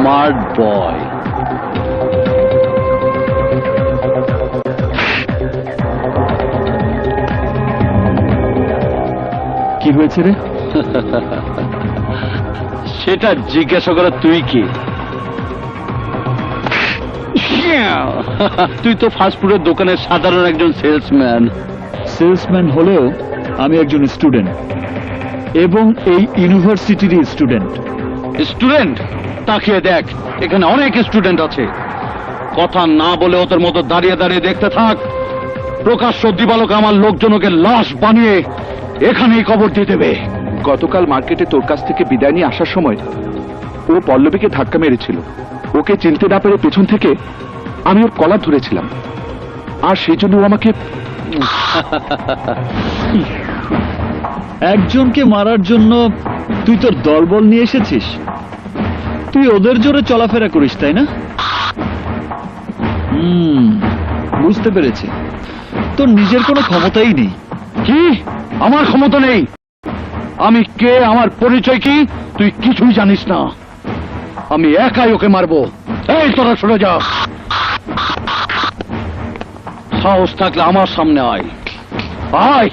Smart boy. কি হয়েছে রে? সেটা জিজ্ঞাসা করা তুই কি? তুই তো ফাস্টফুডের দোকানের সাধারণ একজন সেলসম্যান। সেলসম্যান হলেও আমি একজন স্টুডেন্ট, এবং এই ইউনিভার্সিটির স্টুডেন্ট। স্টুডেন্ট? তাকিয়ে দেখ, এখানে অনেক স্টুডেন্ট আছে। কথা না বলে ওদের মতো দাঁড়িয়ে দাঁড়িয়ে দেখতে থাক। প্রকাশ্য দিবালোকে আমার লোকজনকে লাশ বানিয়ে এখানেই কবর দিয়ে দেবে। গতকাল মার্কেটে তোর কাছ থেকে বিদায় নিয়ে আসার সময় ও পল্লবীকে ধাক্কা মেরেছিল। ওকে চিনতে না পেরে পেছন থেকে আমি ওর কলার ধরেছিলাম, আর সেই জন্য ও আমাকে একজনকে মারার জন্য তুই তোর দলবল নিয়ে এসেছিস? তুই ওদের জোরে চলাফেরা করিস, তাই না? বুঝতে পেরেছি, তোর নিজের কোনো ক্ষমতাই নেই। কি? আমার ক্ষমতা নেই? আমি কে, আমার পরিচয় কি, তুই কিছুই জানিস না। আমি একাই ওকে মারবো। এই তোরা শুনে যা, সাহস থাকলে আমার সামনে আয়। আয়।